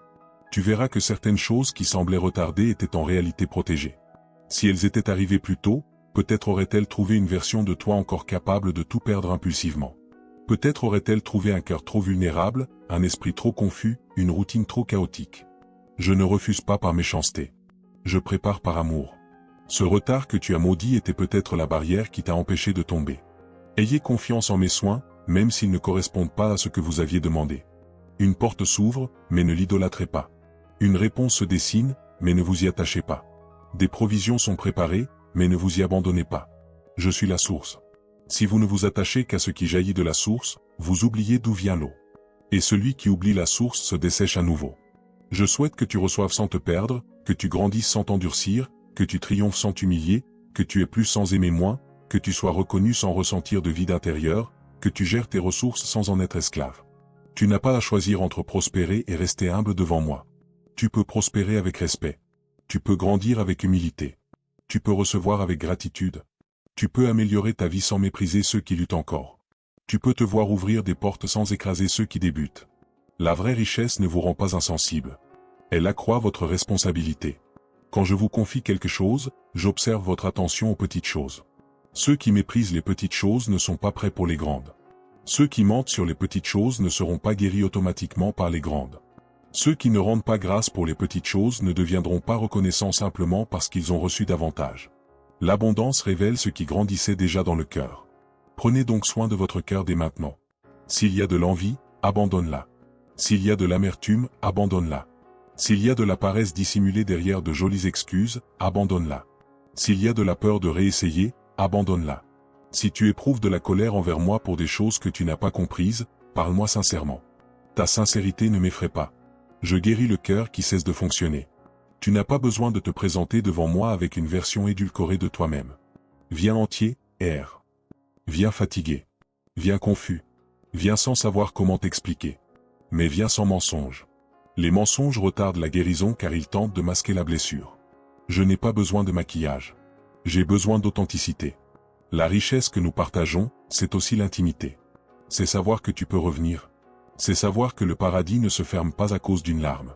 Tu verras que certaines choses qui semblaient retardées étaient en réalité protégées. Si elles étaient arrivées plus tôt, peut-être aurait-elle trouvé une version de toi encore capable de tout perdre impulsivement. Peut-être aurait-elle trouvé un cœur trop vulnérable, un esprit trop confus, une routine trop chaotique. Je ne refuse pas par méchanceté. Je prépare par amour. Ce retard que tu as maudit était peut-être la barrière qui t'a empêché de tomber. Ayez confiance en mes soins, même s'ils ne correspondent pas à ce que vous aviez demandé. Une porte s'ouvre, mais ne l'idolâtrez pas. Une réponse se dessine, mais ne vous y attachez pas. Des provisions sont préparées, mais ne vous y abandonnez pas. Je suis la source. Si vous ne vous attachez qu'à ce qui jaillit de la source, vous oubliez d'où vient l'eau. Et celui qui oublie la source se dessèche à nouveau. Je souhaite que tu reçoives sans te perdre, que tu grandisses sans t'endurcir, que tu triomphes sans t'humilier, que tu aies plus sans aimer moins, que tu sois reconnu sans ressentir de vide intérieur, que tu gères tes ressources sans en être esclave. Tu n'as pas à choisir entre prospérer et rester humble devant moi. Tu peux prospérer avec respect. Tu peux grandir avec humilité. Tu peux recevoir avec gratitude. Tu peux améliorer ta vie sans mépriser ceux qui luttent encore. Tu peux te voir ouvrir des portes sans écraser ceux qui débutent. La vraie richesse ne vous rend pas insensible. Elle accroît votre responsabilité. Quand je vous confie quelque chose, j'observe votre attention aux petites choses. Ceux qui méprisent les petites choses ne sont pas prêts pour les grandes. Ceux qui mentent sur les petites choses ne seront pas guéris automatiquement par les grandes. Ceux qui ne rendent pas grâce pour les petites choses ne deviendront pas reconnaissants simplement parce qu'ils ont reçu davantage. L'abondance révèle ce qui grandissait déjà dans le cœur. Prenez donc soin de votre cœur dès maintenant. S'il y a de l'envie, abandonne-la. S'il y a de l'amertume, abandonne-la. S'il y a de la paresse dissimulée derrière de jolies excuses, abandonne-la. S'il y a de la peur de réessayer, abandonne-la. Si tu éprouves de la colère envers moi pour des choses que tu n'as pas comprises, parle-moi sincèrement. Ta sincérité ne m'effraie pas. Je guéris le cœur qui cesse de fonctionner. Tu n'as pas besoin de te présenter devant moi avec une version édulcorée de toi-même. Viens entier, erre. Viens fatigué. Viens confus. Viens sans savoir comment t'expliquer. Mais viens sans mensonge. Les mensonges retardent la guérison car ils tentent de masquer la blessure. Je n'ai pas besoin de maquillage. J'ai besoin d'authenticité. La richesse que nous partageons, c'est aussi l'intimité. C'est savoir que tu peux revenir. C'est savoir que le paradis ne se ferme pas à cause d'une larme.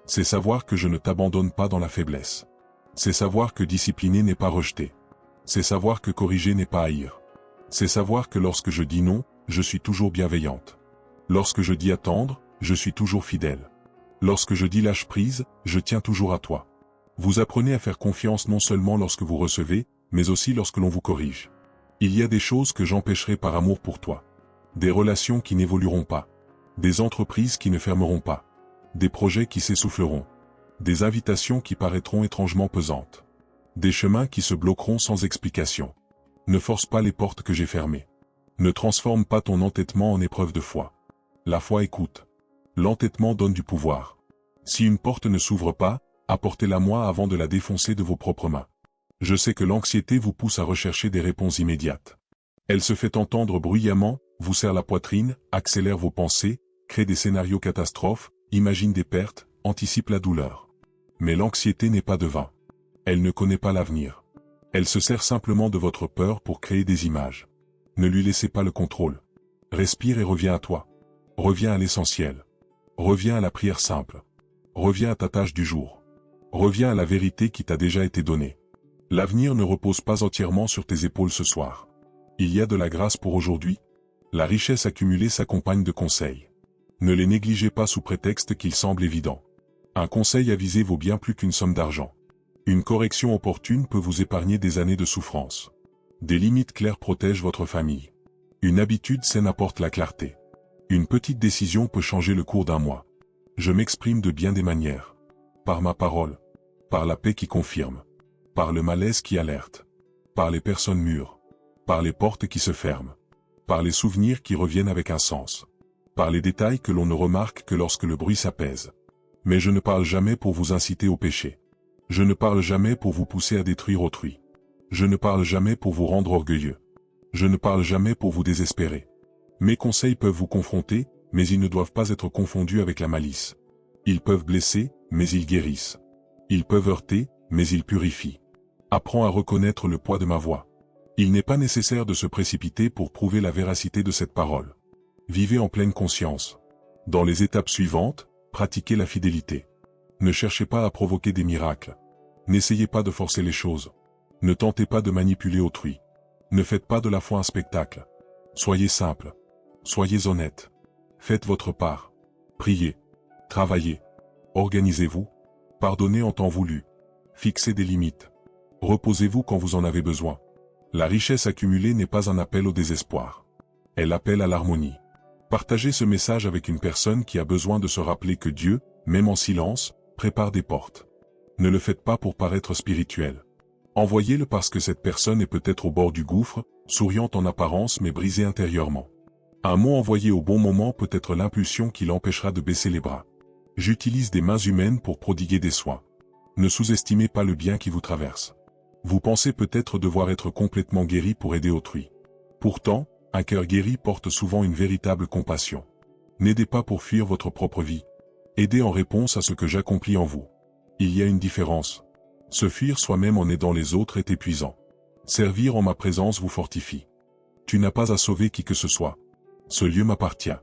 C'est savoir que je ne t'abandonne pas dans la faiblesse. C'est savoir que discipliner n'est pas rejeter. C'est savoir que corriger n'est pas haïr. C'est savoir que lorsque je dis non, je suis toujours bienveillante. Lorsque je dis attendre, je suis toujours fidèle. Lorsque je dis lâche prise, je tiens toujours à toi. Vous apprenez à faire confiance non seulement lorsque vous recevez, mais aussi lorsque l'on vous corrige. Il y a des choses que j'empêcherai par amour pour toi. Des relations qui n'évolueront pas. Des entreprises qui ne fermeront pas. Des projets qui s'essouffleront. Des invitations qui paraîtront étrangement pesantes. Des chemins qui se bloqueront sans explication. Ne force pas les portes que j'ai fermées. Ne transforme pas ton entêtement en épreuve de foi. La foi écoute. L'entêtement donne du pouvoir. Si une porte ne s'ouvre pas, apportez-la moi avant de la défoncer de vos propres mains. Je sais que l'anxiété vous pousse à rechercher des réponses immédiates. Elle se fait entendre bruyamment, vous serre la poitrine, accélère vos pensées, crée des scénarios catastrophes, imagine des pertes, anticipe la douleur. Mais l'anxiété n'est pas divine. Elle ne connaît pas l'avenir. Elle se sert simplement de votre peur pour créer des images. Ne lui laissez pas le contrôle. Respire et reviens à toi. Reviens à l'essentiel. Reviens à la prière simple. Reviens à ta tâche du jour. Reviens à la vérité qui t'a déjà été donnée. L'avenir ne repose pas entièrement sur tes épaules ce soir. Il y a de la grâce pour aujourd'hui. La richesse accumulée s'accompagne de conseils. Ne les négligez pas sous prétexte qu'ils semblent évidents. Un conseil avisé vaut bien plus qu'une somme d'argent. Une correction opportune peut vous épargner des années de souffrance. Des limites claires protègent votre famille. Une habitude saine apporte la clarté. Une petite décision peut changer le cours d'un mois. Je m'exprime de bien des manières. Par ma parole. Par la paix qui confirme. Par le malaise qui alerte. Par les personnes mûres. Par les portes qui se ferment. Par les souvenirs qui reviennent avec un sens. Par les détails que l'on ne remarque que lorsque le bruit s'apaise. Mais je ne parle jamais pour vous inciter au péché. Je ne parle jamais pour vous pousser à détruire autrui. Je ne parle jamais pour vous rendre orgueilleux. Je ne parle jamais pour vous désespérer. Mes conseils peuvent vous confronter, mais ils ne doivent pas être confondus avec la malice. Ils peuvent blesser, mais ils guérissent. Ils peuvent heurter, mais ils purifient. Apprends à reconnaître le poids de ma voix. Il n'est pas nécessaire de se précipiter pour prouver la véracité de cette parole. Vivez en pleine conscience. Dans les étapes suivantes, pratiquez la fidélité. Ne cherchez pas à provoquer des miracles. N'essayez pas de forcer les choses. Ne tentez pas de manipuler autrui. Ne faites pas de la foi un spectacle. Soyez simple. Soyez honnête. Faites votre part. Priez. Travaillez. Organisez-vous. Pardonnez en temps voulu. Fixez des limites. Reposez-vous quand vous en avez besoin. La richesse accumulée n'est pas un appel au désespoir. Elle appelle à l'harmonie. Partagez ce message avec une personne qui a besoin de se rappeler que Dieu, même en silence, prépare des portes. Ne le faites pas pour paraître spirituel. Envoyez-le parce que cette personne est peut-être au bord du gouffre, souriante en apparence mais brisée intérieurement. Un mot envoyé au bon moment peut être l'impulsion qui l'empêchera de baisser les bras. J'utilise des mains humaines pour prodiguer des soins. Ne sous-estimez pas le bien qui vous traverse. Vous pensez peut-être devoir être complètement guéri pour aider autrui. Pourtant, un cœur guéri porte souvent une véritable compassion. N'aidez pas pour fuir votre propre vie. Aidez en réponse à ce que j'accomplis en vous. Il y a une différence. Se fuir soi-même en aidant les autres est épuisant. Servir en ma présence vous fortifie. Tu n'as pas à sauver qui que ce soit. Ce lieu m'appartient.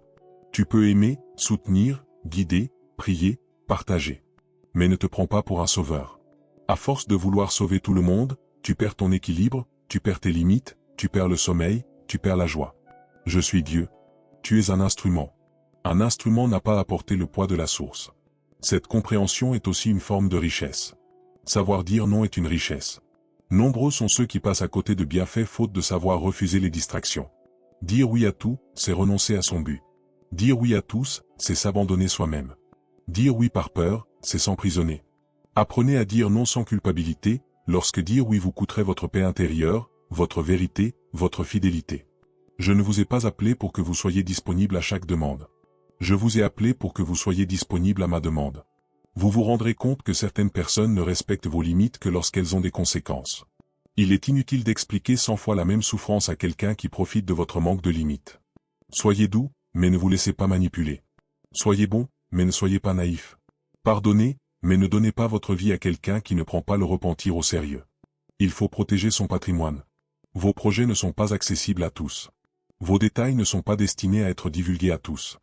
Tu peux aimer, soutenir, guider, prier, partager. Mais ne te prends pas pour un sauveur. À force de vouloir sauver tout le monde, tu perds ton équilibre, tu perds tes limites, tu perds le sommeil, tu perds la joie. Je suis Dieu. Tu es un instrument. Un instrument n'a pas à porter le poids de la source. Cette compréhension est aussi une forme de richesse. Savoir dire non est une richesse. Nombreux sont ceux qui passent à côté de bienfaits faute de savoir refuser les distractions. Dire oui à tout, c'est renoncer à son but. Dire oui à tous, c'est s'abandonner soi-même. Dire oui par peur, c'est s'emprisonner. Apprenez à dire non sans culpabilité, lorsque dire oui vous coûterait votre paix intérieure, votre vérité, votre fidélité. Je ne vous ai pas appelé pour que vous soyez disponible à chaque demande. Je vous ai appelé pour que vous soyez disponible à ma demande. Vous vous rendrez compte que certaines personnes ne respectent vos limites que lorsqu'elles ont des conséquences. Il est inutile d'expliquer 100 fois la même souffrance à quelqu'un qui profite de votre manque de limites. Soyez doux, mais ne vous laissez pas manipuler. Soyez bon, mais ne soyez pas naïf. Pardonnez, mais ne donnez pas votre vie à quelqu'un qui ne prend pas le repentir au sérieux. Il faut protéger son patrimoine. Vos projets ne sont pas accessibles à tous. Vos détails ne sont pas destinés à être divulgués à tous.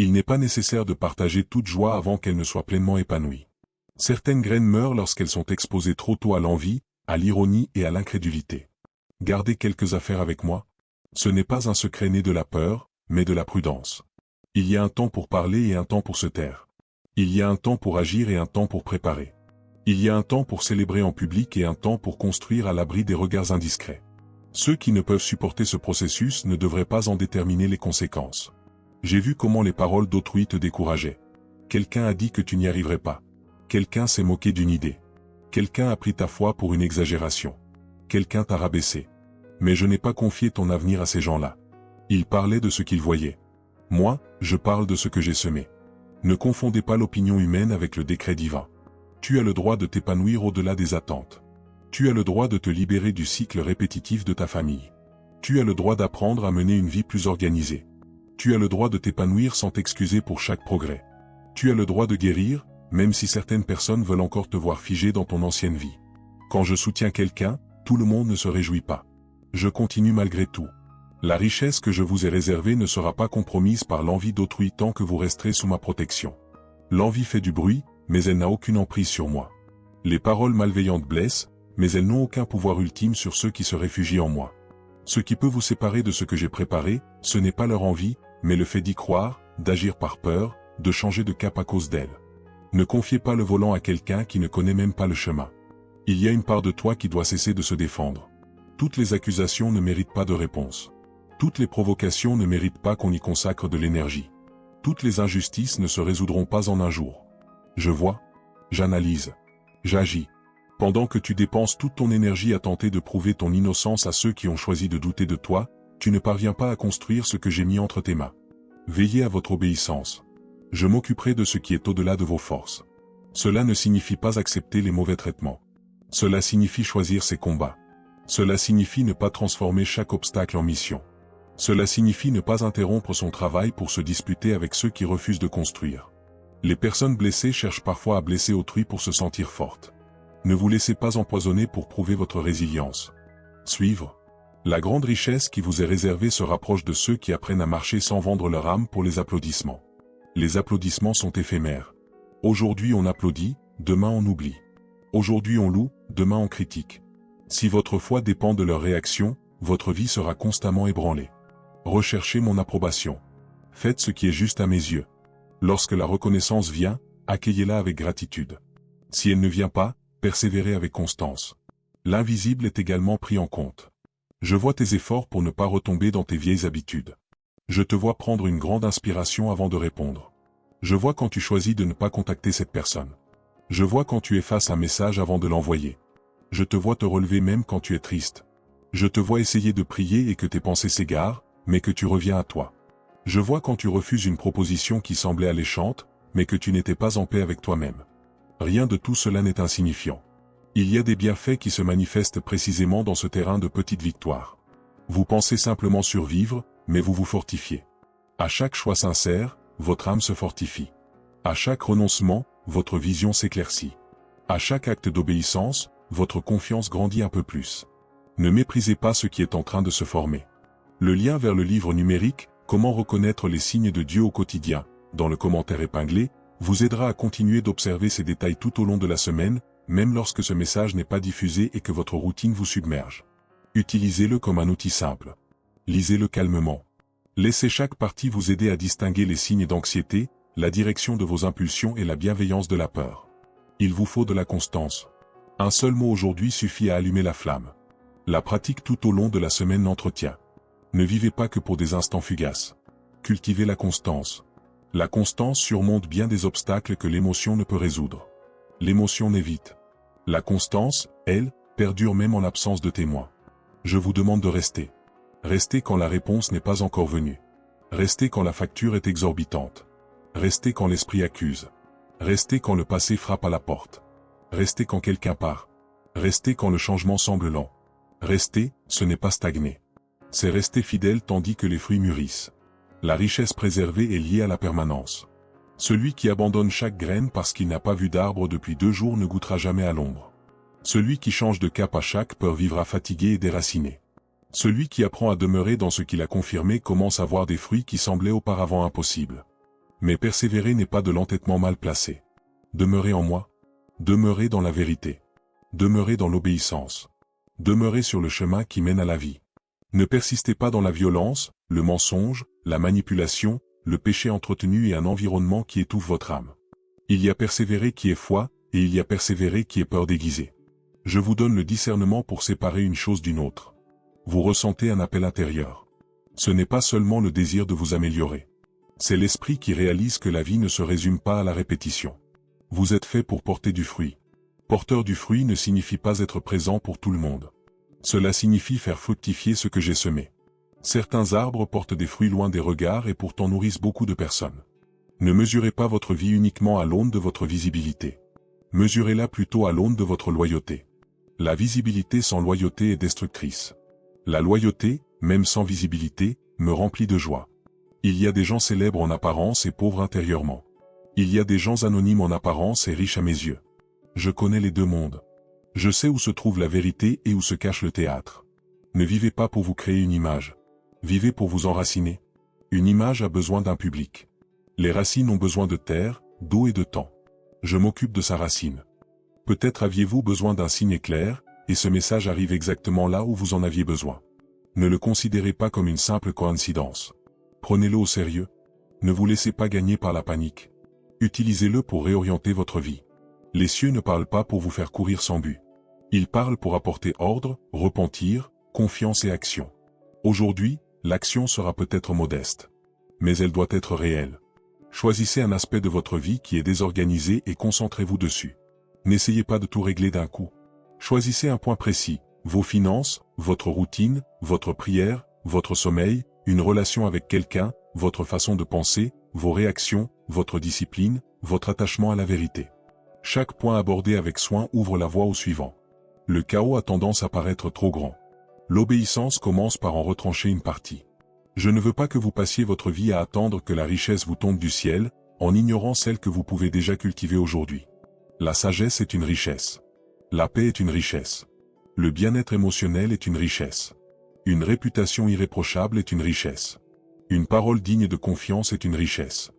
Il n'est pas nécessaire de partager toute joie avant qu'elle ne soit pleinement épanouie. Certaines graines meurent lorsqu'elles sont exposées trop tôt à l'envie, à l'ironie et à l'incrédulité. Gardez quelques affaires avec moi. Ce n'est pas un secret né de la peur, mais de la prudence. Il y a un temps pour parler et un temps pour se taire. Il y a un temps pour agir et un temps pour préparer. Il y a un temps pour célébrer en public et un temps pour construire à l'abri des regards indiscrets. Ceux qui ne peuvent supporter ce processus ne devraient pas en déterminer les conséquences. J'ai vu comment les paroles d'autrui te décourageaient. Quelqu'un a dit que tu n'y arriverais pas. Quelqu'un s'est moqué d'une idée. Quelqu'un a pris ta foi pour une exagération. Quelqu'un t'a rabaissé. Mais je n'ai pas confié ton avenir à ces gens-là. Ils parlaient de ce qu'ils voyaient. Moi, je parle de ce que j'ai semé. Ne confondez pas l'opinion humaine avec le décret divin. Tu as le droit de t'épanouir au-delà des attentes. Tu as le droit de te libérer du cycle répétitif de ta famille. Tu as le droit d'apprendre à mener une vie plus organisée. Tu as le droit de t'épanouir sans t'excuser pour chaque progrès. Tu as le droit de guérir, même si certaines personnes veulent encore te voir figé dans ton ancienne vie. Quand je soutiens quelqu'un, tout le monde ne se réjouit pas. Je continue malgré tout. La richesse que je vous ai réservée ne sera pas compromise par l'envie d'autrui tant que vous resterez sous ma protection. L'envie fait du bruit, mais elle n'a aucune emprise sur moi. Les paroles malveillantes blessent, mais elles n'ont aucun pouvoir ultime sur ceux qui se réfugient en moi. Ce qui peut vous séparer de ce que j'ai préparé, ce n'est pas leur envie, mais le fait d'y croire, d'agir par peur, de changer de cap à cause d'elle. Ne confiez pas le volant à quelqu'un qui ne connaît même pas le chemin. Il y a une part de toi qui doit cesser de se défendre. Toutes les accusations ne méritent pas de réponse. Toutes les provocations ne méritent pas qu'on y consacre de l'énergie. Toutes les injustices ne se résoudront pas en un jour. Je vois, j'analyse, j'agis. Pendant que tu dépenses toute ton énergie à tenter de prouver ton innocence à ceux qui ont choisi de douter de toi, tu ne parviens pas à construire ce que j'ai mis entre tes mains. Veillez à votre obéissance. Je m'occuperai de ce qui est au-delà de vos forces. Cela ne signifie pas accepter les mauvais traitements. Cela signifie choisir ses combats. Cela signifie ne pas transformer chaque obstacle en mission. Cela signifie ne pas interrompre son travail pour se disputer avec ceux qui refusent de construire. Les personnes blessées cherchent parfois à blesser autrui pour se sentir fortes. Ne vous laissez pas empoisonner pour prouver votre résilience. Suivre. La grande richesse qui vous est réservée se rapproche de ceux qui apprennent à marcher sans vendre leur âme pour les applaudissements. Les applaudissements sont éphémères. Aujourd'hui on applaudit, demain on oublie. Aujourd'hui on loue, demain on critique. Si votre foi dépend de leur réaction, votre vie sera constamment ébranlée. Recherchez mon approbation. Faites ce qui est juste à mes yeux. Lorsque la reconnaissance vient, accueillez-la avec gratitude. Si elle ne vient pas, persévérez avec constance. L'invisible est également pris en compte. Je vois tes efforts pour ne pas retomber dans tes vieilles habitudes. Je te vois prendre une grande inspiration avant de répondre. Je vois quand tu choisis de ne pas contacter cette personne. Je vois quand tu effaces un message avant de l'envoyer. Je te vois te relever même quand tu es triste. Je te vois essayer de prier et que tes pensées s'égarent, mais que tu reviens à toi. Je vois quand tu refuses une proposition qui semblait alléchante, mais que tu n'étais pas en paix avec toi-même. Rien de tout cela n'est insignifiant. Il y a des bienfaits qui se manifestent précisément dans ce terrain de petites victoires. Vous pensez simplement survivre, mais vous vous fortifiez. À chaque choix sincère, votre âme se fortifie. À chaque renoncement, votre vision s'éclaircit. À chaque acte d'obéissance, votre confiance grandit un peu plus. Ne méprisez pas ce qui est en train de se former. Le lien vers le livre numérique, Comment reconnaître les signes de Dieu au quotidien, dans le commentaire épinglé, vous aidera à continuer d'observer ces détails tout au long de la semaine, même lorsque ce message n'est pas diffusé et que votre routine vous submerge. Utilisez-le comme un outil simple. Lisez-le calmement. Laissez chaque partie vous aider à distinguer les signes d'anxiété, la direction de vos impulsions et la bienveillance de la peur. Il vous faut de la constance. Un seul mot aujourd'hui suffit à allumer la flamme. La pratique tout au long de la semaine l'entretient. Ne vivez pas que pour des instants fugaces. Cultivez la constance. La constance surmonte bien des obstacles que l'émotion ne peut résoudre. L'émotion n'évite. La constance, elle, perdure même en l'absence de témoins. Je vous demande de rester. Restez quand la réponse n'est pas encore venue. Restez quand la facture est exorbitante. Restez quand l'esprit accuse. Restez quand le passé frappe à la porte. Restez quand quelqu'un part. Restez quand le changement semble lent. Rester, ce n'est pas stagner. C'est rester fidèle tandis que les fruits mûrissent. La richesse préservée est liée à la permanence. Celui qui abandonne chaque graine parce qu'il n'a pas vu d'arbre depuis 2 jours ne goûtera jamais à l'ombre. Celui qui change de cap à chaque peur vivra fatigué et déraciné. Celui qui apprend à demeurer dans ce qu'il a confirmé commence à voir des fruits qui semblaient auparavant impossibles. Mais persévérer n'est pas de l'entêtement mal placé. Demeurez en moi. Demeurez dans la vérité. Demeurez dans l'obéissance. Demeurez sur le chemin qui mène à la vie. Ne persistez pas dans la violence, le mensonge, la manipulation, le péché entretenu et un environnement qui étouffe votre âme. Il y a persévérer qui est foi, et il y a persévérer qui est peur déguisée. Je vous donne le discernement pour séparer une chose d'une autre. Vous ressentez un appel intérieur. Ce n'est pas seulement le désir de vous améliorer. C'est l'esprit qui réalise que la vie ne se résume pas à la répétition. Vous êtes fait pour porter du fruit. Porteur du fruit ne signifie pas être présent pour tout le monde. Cela signifie faire fructifier ce que j'ai semé. Certains arbres portent des fruits loin des regards et pourtant nourrissent beaucoup de personnes. Ne mesurez pas votre vie uniquement à l'aune de votre visibilité. Mesurez-la plutôt à l'aune de votre loyauté. La visibilité sans loyauté est destructrice. La loyauté, même sans visibilité, me remplit de joie. Il y a des gens célèbres en apparence et pauvres intérieurement. Il y a des gens anonymes en apparence et riches à mes yeux. Je connais les deux mondes. Je sais où se trouve la vérité et où se cache le théâtre. Ne vivez pas pour vous créer une image. Vivez pour vous enraciner. Une image a besoin d'un public. Les racines ont besoin de terre, d'eau et de temps. Je m'occupe de sa racine. Peut-être aviez-vous besoin d'un signe clair, et ce message arrive exactement là où vous en aviez besoin. Ne le considérez pas comme une simple coïncidence. Prenez-le au sérieux. Ne vous laissez pas gagner par la panique. Utilisez-le pour réorienter votre vie. Les cieux ne parlent pas pour vous faire courir sans but. Ils parlent pour apporter ordre, repentir, confiance et action. Aujourd'hui, l'action sera peut-être modeste. Mais elle doit être réelle. Choisissez un aspect de votre vie qui est désorganisé et concentrez-vous dessus. N'essayez pas de tout régler d'un coup. Choisissez un point précis, vos finances, votre routine, votre prière, votre sommeil, une relation avec quelqu'un, votre façon de penser, vos réactions, votre discipline, votre attachement à la vérité. Chaque point abordé avec soin ouvre la voie au suivant. Le chaos a tendance à paraître trop grand. L'obéissance commence par en retrancher une partie. Je ne veux pas que vous passiez votre vie à attendre que la richesse vous tombe du ciel, en ignorant celle que vous pouvez déjà cultiver aujourd'hui. La sagesse est une richesse. La paix est une richesse. Le bien-être émotionnel est une richesse. Une réputation irréprochable est une richesse. Une parole digne de confiance est une richesse.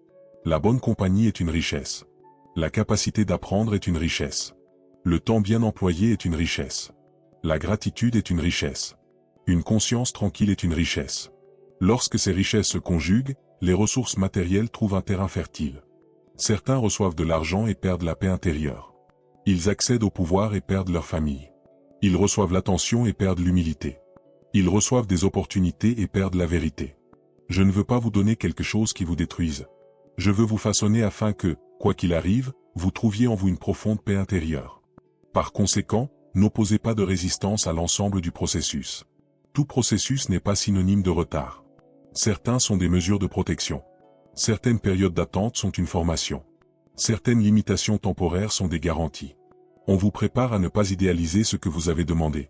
La bonne compagnie est une richesse. La capacité d'apprendre est une richesse. Le temps bien employé est une richesse. La gratitude est une richesse. Une conscience tranquille est une richesse. Lorsque ces richesses se conjuguent, les ressources matérielles trouvent un terrain fertile. Certains reçoivent de l'argent et perdent la paix intérieure. Ils accèdent au pouvoir et perdent leur famille. Ils reçoivent l'attention et perdent l'humilité. Ils reçoivent des opportunités et perdent la vérité. Je ne veux pas vous donner quelque chose qui vous détruise. Je veux vous façonner afin que, quoi qu'il arrive, vous trouviez en vous une profonde paix intérieure. Par conséquent, n'opposez pas de résistance à l'ensemble du processus. Tout processus n'est pas synonyme de retard. Certains sont des mesures de protection. Certaines périodes d'attente sont une formation. Certaines limitations temporaires sont des garanties. On vous prépare à ne pas idéaliser ce que vous avez demandé.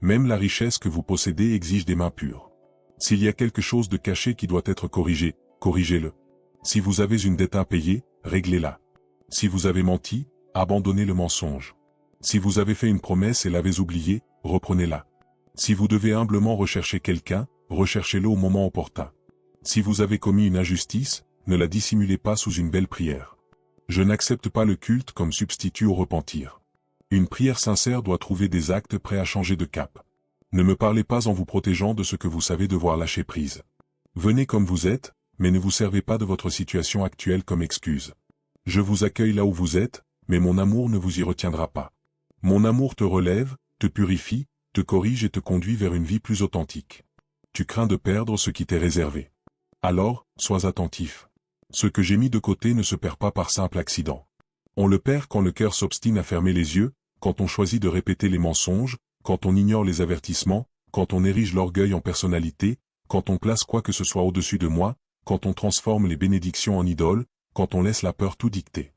Même la richesse que vous possédez exige des mains pures. S'il y a quelque chose de caché qui doit être corrigé, corrigez-le. Si vous avez une dette impayée, réglez-la. Si vous avez menti, abandonnez le mensonge. Si vous avez fait une promesse et l'avez oubliée, reprenez-la. Si vous devez humblement rechercher quelqu'un, recherchez-le au moment opportun. Si vous avez commis une injustice, ne la dissimulez pas sous une belle prière. Je n'accepte pas le culte comme substitut au repentir. Une prière sincère doit trouver des actes prêts à changer de cap. Ne me parlez pas en vous protégeant de ce que vous savez devoir lâcher prise. Venez comme vous êtes, mais ne vous servez pas de votre situation actuelle comme excuse. Je vous accueille là où vous êtes, mais mon amour ne vous y retiendra pas. Mon amour te relève, te purifie, te corrige et te conduit vers une vie plus authentique. Tu crains de perdre ce qui t'est réservé. Alors, sois attentif. Ce que j'ai mis de côté ne se perd pas par simple accident. On le perd quand le cœur s'obstine à fermer les yeux, quand on choisit de répéter les mensonges, quand on ignore les avertissements, quand on érige l'orgueil en personnalité, quand on place quoi que ce soit au-dessus de moi, quand on transforme les bénédictions en idoles, quand on laisse la peur tout dicter.